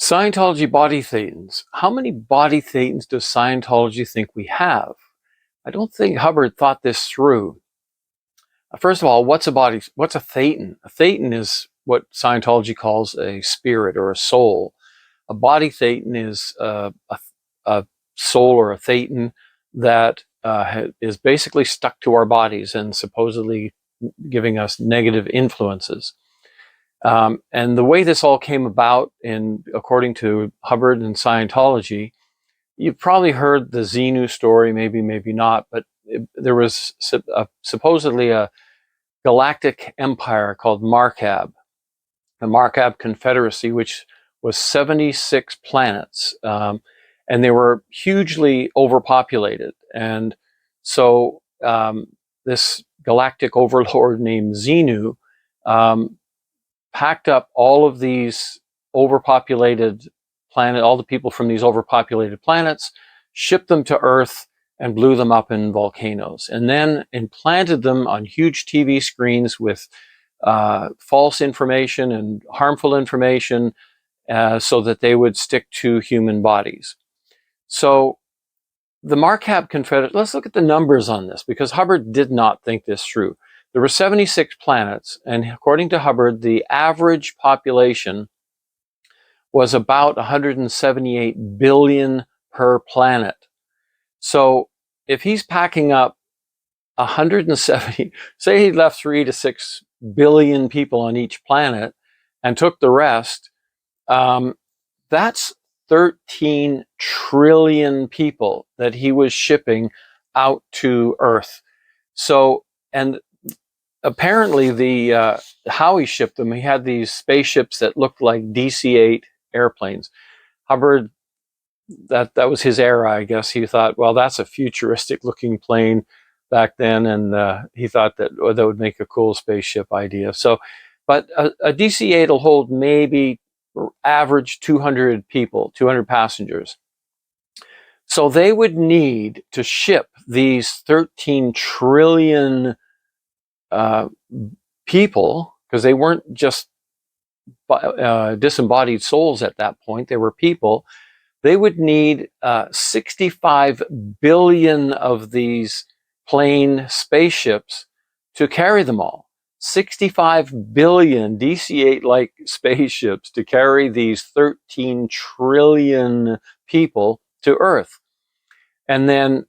Scientology body thetans. How many body thetans does Scientology think we have? I don't think Hubbard thought this through. First of all, what's a thetan? A thetan is what Scientology calls a spirit or a soul. A body thetan is a soul or a thetan that is basically stuck to our bodies and supposedly giving us negative influences. And the way this all came about, according to Hubbard and Scientology, you've probably heard the Xenu story, maybe not, but there was supposedly a galactic empire called Markab, the Markab Confederacy, which was 76 planets, and they were hugely overpopulated. And so this galactic overlord named Xenu packed up all of these overpopulated planets, all the people from these overpopulated planets, shipped them to Earth and blew them up in volcanoes, and then implanted them on huge TV screens with false information and harmful information so that they would stick to human bodies. So the Markab Confederate, let's look at the numbers on this, because Hubbard did not think this through. There were 76 planets, and according to Hubbard, the average population was about 178 billion per planet. So if he's packing up 170, say he left 3 to 6 billion people on each planet and took the rest, that's 13 trillion people that he was shipping out to Earth. So, and apparently how he shipped them, he had these spaceships that looked like DC-8 airplanes. Hubbard, that was his era, I guess. He thought, well, that's a futuristic looking plane back then, and he thought that would make a cool spaceship idea. So, but a DC-8 will hold maybe average 200 people, 200 passengers. So they would need to ship these 13 trillion people, because they weren't just disembodied souls at that point, they were people. They would need 65 billion of these plane spaceships to carry them all. 65 billion DC-8-like spaceships to carry these 13 trillion people to Earth. And then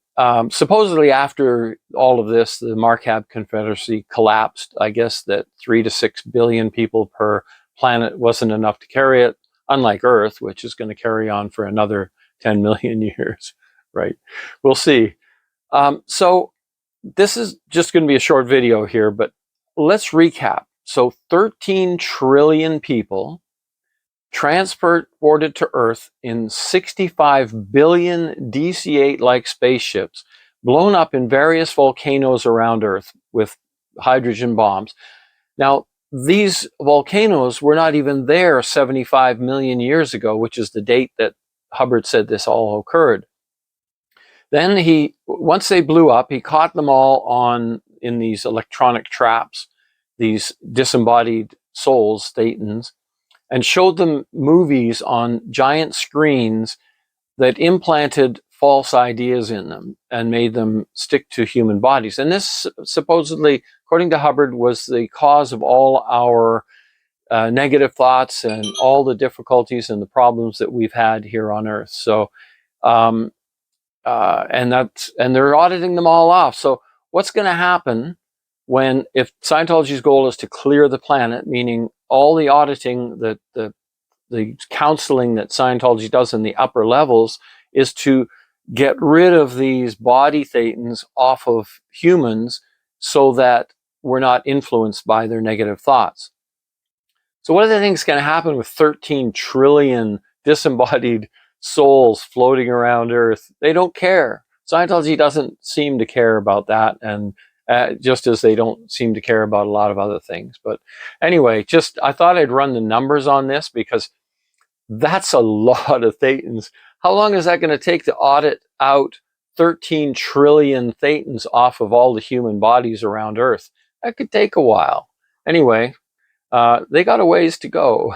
supposedly after all of this, the Markab Confederacy collapsed. I guess that 3 to 6 billion people per planet wasn't enough to carry it, unlike Earth, which is going to carry on for another 10 million years, right? We'll see. So this is just going to be a short video here, but let's recap. So 13 trillion people transported to Earth in 65 billion DC-8-like spaceships, blown up in various volcanoes around Earth with hydrogen bombs. Now, these volcanoes were not even there 75 million years ago, which is the date that Hubbard said this all occurred. Then once they blew up, he caught them all in these electronic traps, these disembodied souls, thetans, and showed them movies on giant screens that implanted false ideas in them and made them stick to human bodies. And this supposedly, according to Hubbard, was the cause of all our negative thoughts and all the difficulties and the problems that we've had here on Earth. So, and they're auditing them all off. So what's going to happen if Scientology's goal is to clear the planet, meaning all the auditing, the counseling that Scientology does in the upper levels is to get rid of these body thetans off of humans so that we're not influenced by their negative thoughts. So what do they think is going to happen with 13 trillion disembodied souls floating around Earth? They don't care. Scientology doesn't seem to care about that, and just as they don't seem to care about a lot of other things. But anyway, I thought I'd run the numbers on this, because that's a lot of thetans. How long is that going to take to audit out 13 trillion thetans off of all the human bodies around Earth? That could take a while. Anyway, they got a ways to go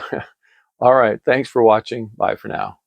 All right. Thanks for watching. Bye for now.